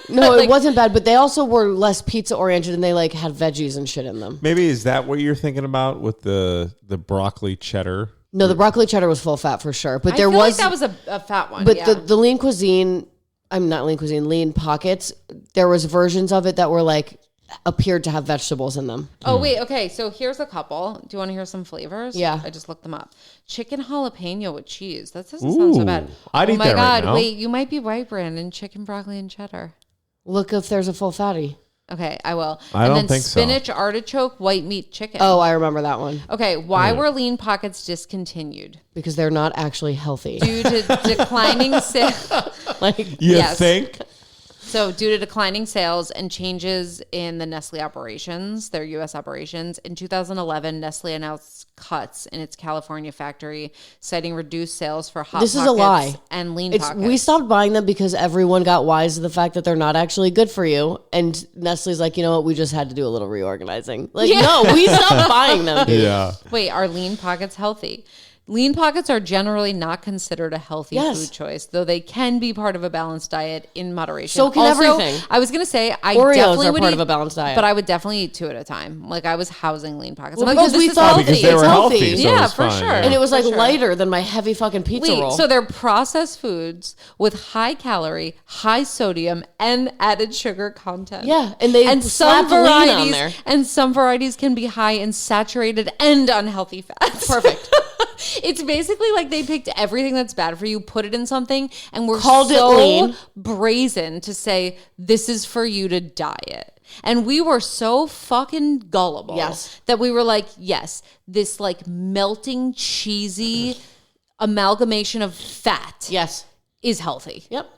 No, Like- it wasn't bad, but they also were less pizza oriented and they like had veggies and shit in them. Maybe is that what you're thinking about with the broccoli cheddar? No, the broccoli cheddar was full fat for sure. But I there feel was, like that was a fat one. but yeah. the lean cuisine, I'm not lean cuisine, lean pockets, there was versions of it that were like, appeared to have vegetables in them. Oh, wait. Okay. So here's a couple. Do you want to hear some flavors? Yeah. I just looked them up. Chicken jalapeno with cheese. That doesn't sound so Ooh, bad. I'd oh eat my that right God. now. Wait, you might be right, Brandon. Chicken, broccoli, and cheddar. Look if there's a full fatty. Okay, I will. I and don't then think so. spinach, artichoke, white meat chicken. Oh, I remember that one. Okay, why were lean pockets discontinued? Because they're not actually healthy. Due to declining sales. Like, You Yes. think? So, due to declining sales and changes in the Nestle operations, their U.S. operations, in 2011, Nestle announced cuts in its California factory, citing reduced sales for Hot This is a Pockets lie. and Lean it's Pockets. we stopped buying them because everyone got wise to the fact that they're not actually good for you. And Nestle's like, you know what? We just had to do a little reorganizing. Like, no, we stopped buying them. Dude. Yeah. Wait, are Lean Pockets healthy? Lean Pockets are generally not considered a healthy Yes. food choice, though they can be part of a balanced diet in moderation. So can Also, everything. I was going to say, I Oreos definitely are would part eat, of a balanced diet. but I would definitely eat 2 at a time. Like I was housing Lean Pockets. Well, I'm like, because this we is thought- healthy. Because they It's were healthy. healthy. So Yeah, it was for fine, sure. yeah. And it was like For sure. lighter than my heavy fucking pizza Wait, roll. so they're processed foods with high calorie, high sodium, and added sugar content. Yeah, and they slapped lean on there. And some varieties can be high in saturated and unhealthy fats. Perfect. It's basically like they picked everything that's bad for you, put it in something, and we're Called it so lean. brazen to say this is for you to diet. And we were so fucking gullible Yes. that we were like, yes, this like melting cheesy amalgamation of fat Yes. is healthy. Yep.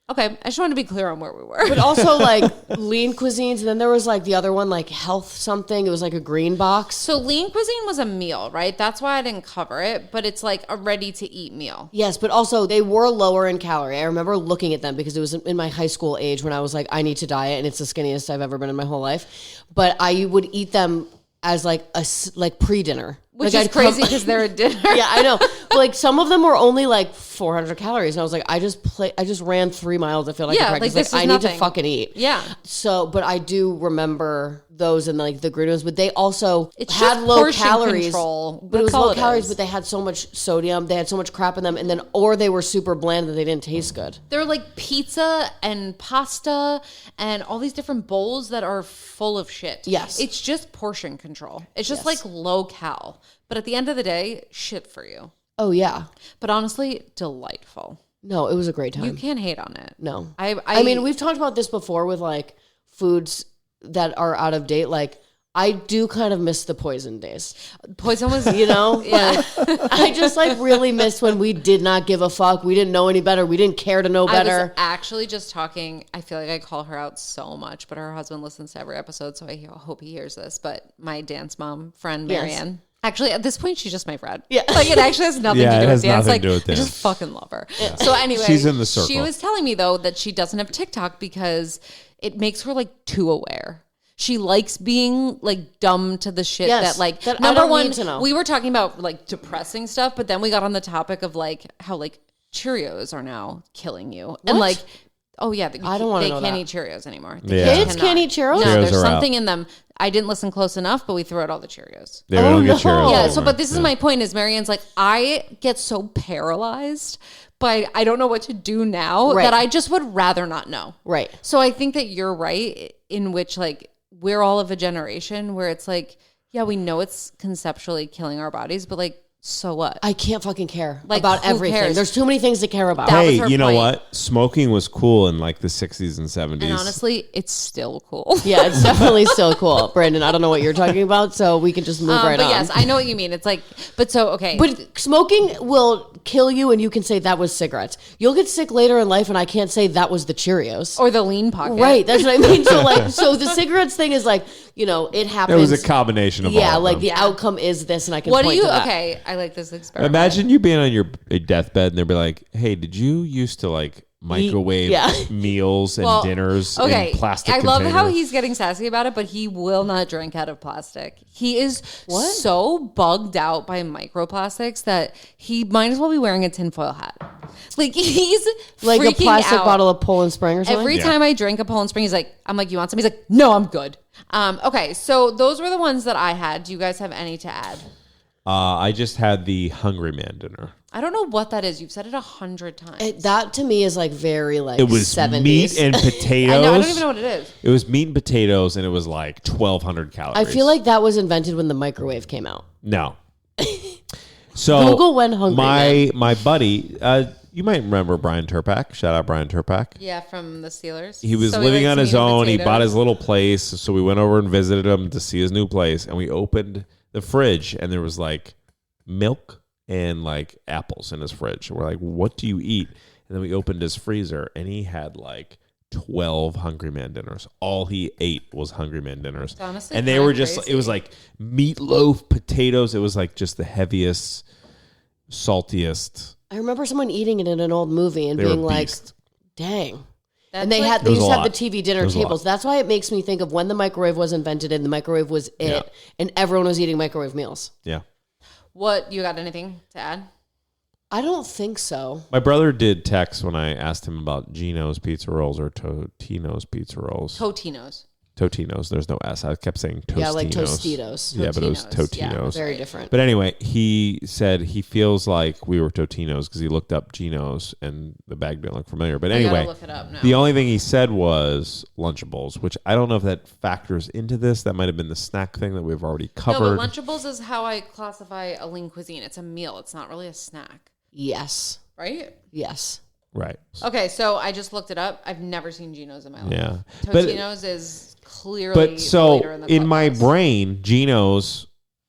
Okay, I just want to be clear on where we were. But also like lean cuisines, and then there was like the other one, like health something. It was like a green box. So lean cuisine was a meal, right? That's why I didn't cover it, but it's like a ready to eat meal. Yes, but also they were lower in calorie. I remember looking at them because it was in my high school age when I was like, I need to diet, and it's the skinniest I've ever been in my whole life. But I would eat them as like pre-dinner. Which like is crazy because they're a dinner. Yeah, I know. But like some of them were only like 400 calories, and I was like, I just ran 3 miles. I feel like Yeah, in practice. like, this I is need nothing. to fucking eat. Yeah. So, but I do remember those and like the green ones, but they also It's had just low portion calories. control. But it was That's all low it calories, is. but they had so much sodium. They had so much crap in them, and then or they were super bland that they didn't taste good. They're like pizza and pasta and all these different bowls that are full of shit. Yes. It's just portion control. It's just Yes. like low cal. But at the end of the day, shit for you. Oh yeah, But honestly, delightful. no, it was a great time. You can't hate on it. No, I mean we've talked about this before with like foods that are out of date. Like I do kind of miss the poison days. Poison was, You know, yeah. I just like really miss when we did not give a fuck. We didn't know any better. We didn't care to know I was better. actually just talking. I feel like I call her out so much, but her husband listens to every episode, so I hope he hears this. But my dance mom friend, Yes. Marianne. Actually, at this point, she's just my friend. Yeah. Like, it actually has nothing Yeah, to it do has with dance. nothing Like, to do with I dance. just fucking love her. So anyway, She's in the circle. She was telling me, though, that she doesn't have TikTok because it makes her, like, too aware. She likes being, like, dumb to the shit Yes, that, like, that I number don't one, need to know. we were talking about, like, depressing stuff, but then we got on the topic of, like, how, like, Cheerios are now killing you. And, like, oh, yeah, I don't wanna they know can't that. eat Cheerios anymore. Yeah. Kids can't eat Cheerios? No, Cheerios there's are out. something in them. I didn't listen close enough, but we threw out all the Cheerios. They don't get no. Cheerios Yeah, anymore. so but this is my point is Marianne's like, I get so paralyzed, but I don't know what to do now Right. that I just would rather not know. Right. So I think that you're right in which like we're all of a generation where it's like, yeah, we know it's conceptually killing our bodies, but like, so what? I can't fucking care Like, about who everything. cares? There's too many things to care about. That was Hey, her you know point. what? Smoking was cool in like the 60s and 70s. And honestly, it's still cool. Yeah, it's definitely still cool. Brandon, I don't know what you're talking about, so we can just move right but on. yes, I know what you mean. It's like, but so, okay. But smoking will kill you, and you can say that was cigarettes. You'll get sick later in life, and I can't say that was the Cheerios. or the lean pocket. Right, that's what I mean. So like, so the cigarettes thing is like, you know, it it happens. was a combination of all yeah, of like them. the outcome is this, and I can What do point you, to that. okay, I like this experiment. Imagine you being on your deathbed and they'd be like, hey, did you used to like microwave yeah. meals and Well, dinners okay, in plastic I love how containers? he's getting sassy about it, but he will not drink out of plastic. He is What? so bugged out by microplastics that he might as well be wearing a tinfoil hat. Like he's Like a freaking plastic out. bottle of Poland Spring or something. Every Yeah. time I drink a Poland Spring, he's like, I'm like, you want some? He's like, no, I'm good. Okay, so those were the ones that I had. Do you guys have any to add? I just had the Hungry Man dinner. I don't know what that is. You've said it 100 times. That to me is like very like It was 70s. meat and potatoes. I know. I don't even know what it is. It was meat and potatoes, and it was like 1,200 calories. I feel like that was invented when the microwave came out. No. So Google when Hungry my buddy, you might remember Brian Turpak. Shout out Brian Turpak. Yeah, from the Steelers. He was So living likes on his meat and own. He potatoes. bought his little place, so we went over and visited him to see his new place. And we opened the fridge, and there was like milk and like apples in his fridge. And we're like, "What do you eat?" And then we opened his freezer, and he had like 12 Hungry Man dinners. All he ate was Hungry Man dinners, honestly and they kinda were just. crazy. It was like meatloaf, potatoes. It was like just the heaviest, saltiest. I remember someone eating it in an old movie and They were being like, beast. dang. That's And they like- had It they was used a to have the lot. TV It dinner was a lot. tables. That's why it makes me think of when the microwave was invented and the microwave was it, Yeah. and everyone was eating microwave meals. Yeah. What, you got anything to add? I don't think so. My brother did text when I asked him about Geno's pizza rolls or Totino's pizza rolls. Totino's. Totino's. There's no S. I kept saying Tostinos. Yeah, like Tostitos. Yeah, but it was Totino's. Yeah, Totino's. Very different. But anyway, he said he feels like we were Totino's because he looked up Geno's and the bag didn't look familiar. But I anyway, gotta look it up now. the only thing he said was Lunchables, which I don't know if that factors into this. That might have been the snack thing that we've already No, covered. but Lunchables is how I classify a lean cuisine. It's a meal. It's not really a snack, Yes. right? Yes. Right. Okay, so I just looked it up. I've never seen Geno's in my life. Yeah. Totino's is clearly But so later in the in my clubhouse. brain, Geno's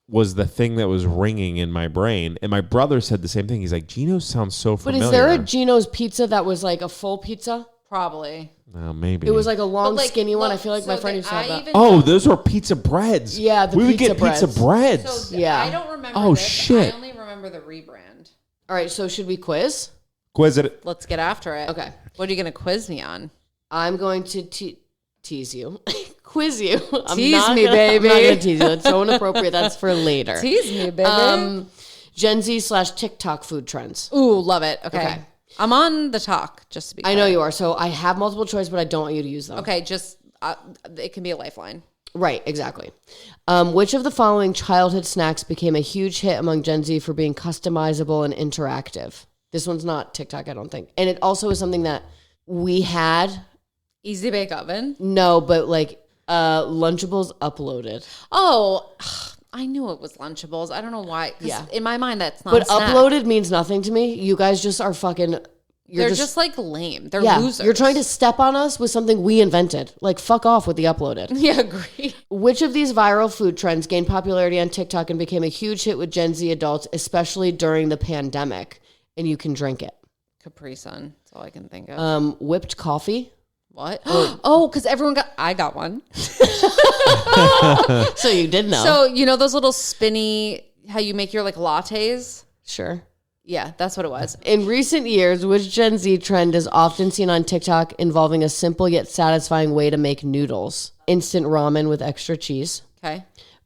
was the thing that was ringing in my brain. And my brother said the same thing. He's like, Geno's sounds so But familiar. is there a Geno's pizza that was like a full pizza? Probably. Maybe. It was like a long, But, like, skinny one. I look, feel like so my friend that used to have I that. even Oh, don't- those were pizza breads. Yeah, the we would pizza get pizza breads. breads. So Yeah. I don't remember. Oh, this. shit. I only remember the rebrand. All right, so should we quiz? Quiz it. Let's get after it. Okay. What are you gonna quiz me on? I'm going to tease you. Quiz you. I'm Tease not me, gonna, baby. I'm not going to tease you. That's so inappropriate. That's for later. Tease me, baby. Gen Z / TikTok food trends. Ooh, love it. Okay. Okay. I'm on the talk, just to be clear. I know you are. So I have multiple choice, but I don't want you to use them. Okay, just it can be a lifeline. Right, exactly. Which of the following childhood snacks became a huge hit among Gen Z for being customizable and interactive? This one's not TikTok, I don't think. And it also is something that we had. Easy bake oven. No, but like Lunchables uploaded. Oh, I knew it was Lunchables. I don't know why. 'Cause Yeah. in my mind, that's not But a snack. uploaded means nothing to me. You guys just are fucking. They're just like lame. They're yeah, losers. you're trying to step on us with something we invented. Like, fuck off with the uploaded. Yeah, agree. Which of these viral food trends gained popularity on TikTok and became a huge hit with Gen Z adults, especially during the pandemic? And you can drink it. Capri Sun. That's all I can think of. Whipped coffee. What? Oh, because I got one. So you did know. So, you know those little spinny, how you make your like lattes? Sure. Yeah, that's what it was. In recent years, which Gen Z trend is often seen on TikTok involving a simple yet satisfying way to make noodles? Instant ramen with extra cheese. Okay.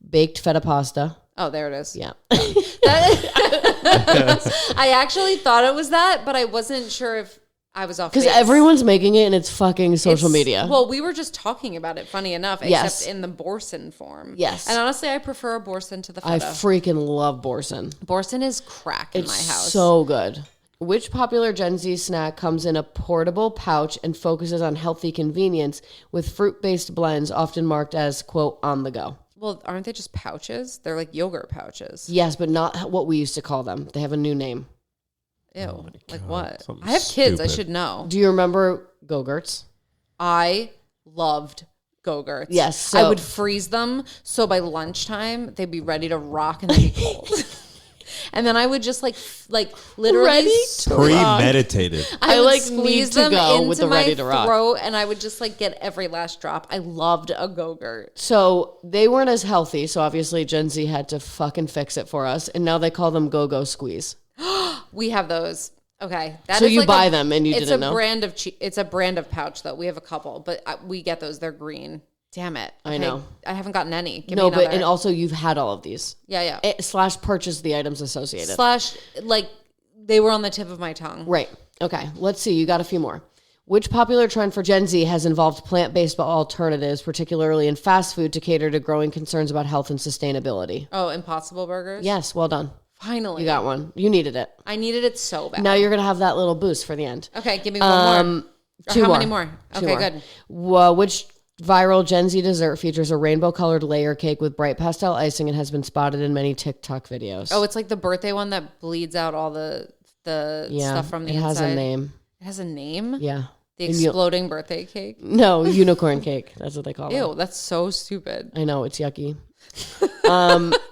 Baked feta pasta. Oh, there it is. Yeah. I actually thought it was that, but I wasn't sure if I was off Because base. everyone's making it and it's fucking social media. Well, we were just talking about it, funny enough, Yes. except in the Borson form. Yes. And honestly, I prefer a Borson to the I feta. freaking love Borson. Borson is crack in my house. So good. Which popular Gen Z snack comes in a portable pouch and focuses on healthy convenience with fruit-based blends often marked as, quote, on the go? Well, aren't they just pouches? They're like yogurt pouches. Yes, but not what we used to call them. They have a new name. Ew. Like what? something I have kids. I stupid. should know. Do you remember Go-Gurts? I loved Go-Gurts. Yes, so- I would freeze them. So by lunchtime, they'd be ready to rock and they'd be cold. And then I would just like literally Ready to rock. Premeditated. I, would like, squeeze need to them go into with the my ready to rock. throat, and I would just like get every last drop. I loved a Go-Gurt. So they weren't as healthy, so obviously Gen Z had to fucking fix it for us, and now they call them Go-Go Squeeze. We have those. Okay, So you buy them and you it's didn't a know? brand of it's a brand of pouch though. We have a couple, but we get those. They're green. Damn it! I know. I haven't gotten any. Give No, me another. but and also you've had all of these. yeah. / purchase the items associated. / like they were on the tip of my tongue. Right. Okay. Let's see. You got a few more. Which popular trend for Gen Z has involved plant-based alternatives, particularly in fast food, to cater to growing concerns about health and sustainability? Oh, Impossible Burgers. Yes. Well done. Finally, You got one. You needed it. I needed it so bad. Now you're going to have that little boost for the end. Okay, give me one more. Or Two how more. many more? Two Okay, more. good. Which viral Gen Z dessert features a rainbow-colored layer cake with bright pastel icing and has been spotted in many TikTok videos? Oh, it's like the birthday one that bleeds out all the stuff from the it inside. has a name. It has a name? Yeah. The And you- exploding birthday cake? No, unicorn cake. That's what they call it. Ew, that's so stupid. I know, it's yucky.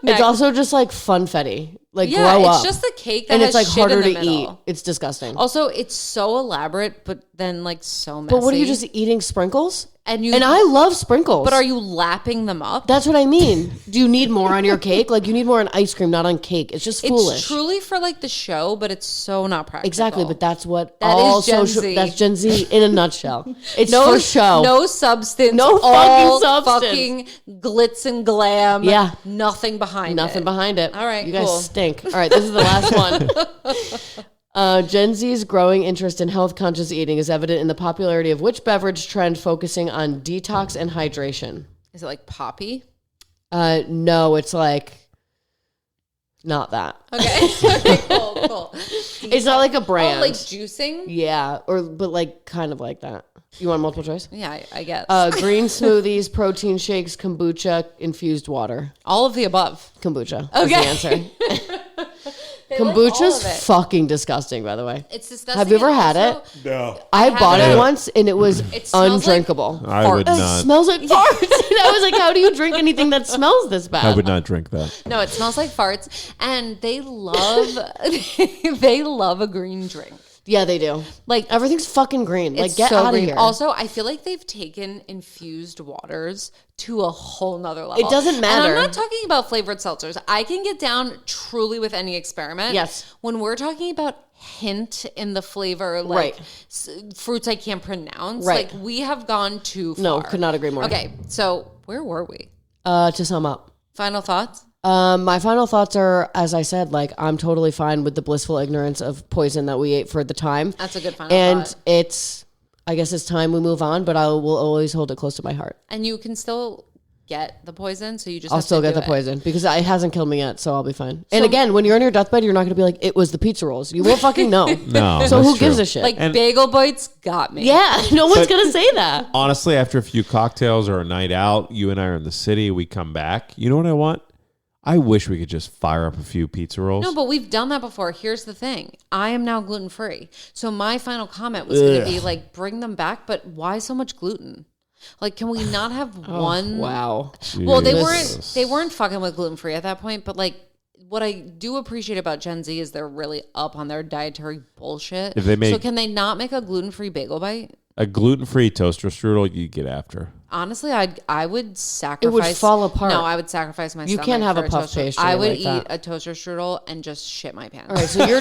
It's also just like funfetti. Like Yeah, grow it's up. just the cake that and has it's like shit harder in the to eat. middle. It's disgusting. Also, it's so elaborate, but then like so messy. But what are you just eating sprinkles? And you And I love sprinkles. But are you lapping them up? That's what I mean. Do you need more on your cake? Like you need more on ice cream, not on cake. It's just foolish. It's truly for like the show, but it's so not practical. Exactly, but that's what That all is Gen social. Z. That's Gen Z in a nutshell. It's no for show. No substance. No all fucking substance. Fucking glitz and glam. Yeah. Nothing behind Nothing it. behind it. All right, you guys cool. stink. All right, this is the last one. Gen Z's growing interest in health-conscious eating is evident in the popularity of which beverage trend focusing on detox and hydration? Is it like poppy? No, it's like not that. Okay. Okay, cool. It's not like a brand. Oh, like juicing? Yeah, but like kind of like that. You want multiple choice? Yeah, I guess. Green smoothies, protein shakes, kombucha, infused water. all of the above. Kombucha. Is the Okay. answer. They like all Kombucha's of it. fucking disgusting, by the way. It's disgusting. Have you ever and had also- it? No. I bought had it it. once and it was It smells like undrinkable. I would farts. It not. smells like farts. And I was like, how do you drink anything that smells this bad? I would not drink that. No, it smells like farts, and they love they love a green drink. Yeah, they do. Like Everything's fucking green. Like, it's get so out of green. here. Also, I feel like they've taken infused waters to a whole nother level. It doesn't matter. And I'm not talking about flavored seltzers. I can get down truly with any experiment. Yes. When we're talking about hint in the flavor, like fruits I can't pronounce, Right. like we have gone too far. No, could not agree more. Okay, so where were we? To sum up. Final thoughts? My final thoughts are, as I said, like, I'm totally fine with the blissful ignorance of poison that we ate for the time. That's a good final And thought. I guess it's time we move on, but I will always hold it close to my heart. And you can still get the poison, so you just I'll have still to get do the it. poison because it hasn't killed me yet, so I'll be fine. And again, when you're on your deathbed, you're not going to be like, it was the pizza rolls. You won't fucking know. No, So that's who gives true. a shit? Like Bagel Bites got me. yeah, no one's going to say that. Honestly, after a few cocktails or a night out, you and I are in the city, we come back. You know what I want? I wish we could just fire up a few pizza rolls. No, but we've done that before. Here's the thing. I am now gluten-free. So my final comment was going to be like, bring them back, but why so much gluten? Like, can we not have one? Wow. Well, Jesus. they weren't fucking with gluten-free at that point, but like, what I do appreciate about Gen Z is they're really up on their dietary bullshit. If they make- so can they not make a gluten-free bagel bite? A gluten-free toaster strudel, you get after. Honestly, I would sacrifice. fall apart. No, I would sacrifice my. You stomach can't have for a puff toaster. pastry I would like eat that. a toaster strudel and just shit my pants. All right, so you're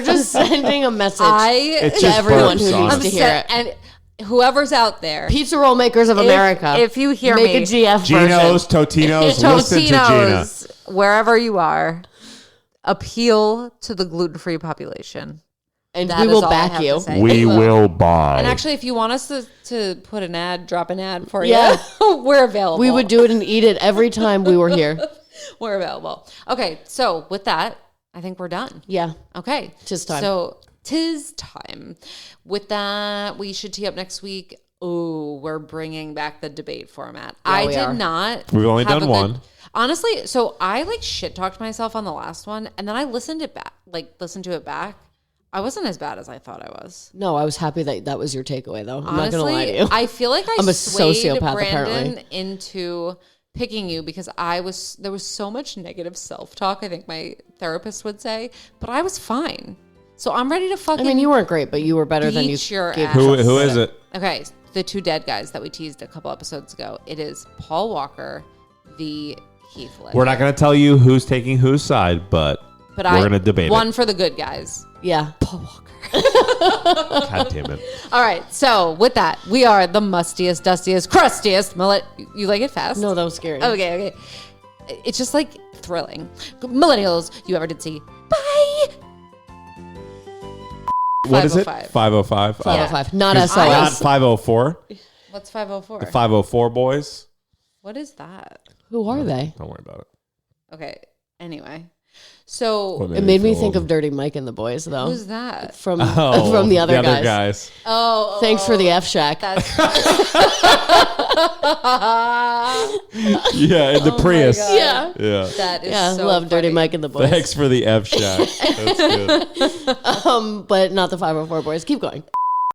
just sending a message It's to just everyone burps who on needs it. to hear it. And whoever's out there, Pizza roll makers of America. if you hear make me, a GF Geno's, version. Totinos, listen to Gina. Totino's, wherever you are, appeal to the gluten-free population. And That we is will all I back have you. to say. We will buy. And actually, if you want us to put an ad, drop an ad for Yeah. you, we're available. We would do it and eat it every time we were here. We're available. Okay, so with that, I think we're done. Yeah. Okay. Tis time. So, tis time. With that, we should tee up next week. Oh, we're bringing back the debate format. I we did are. not. We've only have done a good- one. Honestly, so I like shit talked myself on the last one, and then I listened to it back. I wasn't as bad as I thought I was. No, I was happy that was your takeaway, though. I'm Honestly, not going to lie to you. I feel like I'm a swayed sociopath, Brandon apparently. into picking you because there was so much negative self-talk, I think my therapist would say, but I was fine. So I'm ready to I fucking mean, you weren't great, but you were better than you beat your gave ass. yourself Who is credit. it? Okay, the two dead guys that we teased a couple episodes ago. It is Paul Walker v. Heath Ledger. We're not going to tell you who's taking whose side, but but we're going to debate one it. for the good guys. Yeah. Paul Walker. God damn it. All right, so with that, we are the mustiest, dustiest, crustiest. You like it fast? No, that was scary. Okay. It's just like thrilling. Millennials you ever did see. Bye. What is it? 505. 505? 505. Not Not SOS. 504. What's 504? The 504 boys. What is that? Who are they? Don't worry about it. Okay. Anyway, so It made me think of Dirty Mike and the Boys, though. who's that? From from the other guys. guys. Oh, Thanks for the F Shack. That's Yeah, in the Prius. God. Yeah. Yeah. that is Yeah, so love Dirty funny. Mike and the Boys. Thanks for the F Shack. That's good. But not the 504 Boys. Keep going.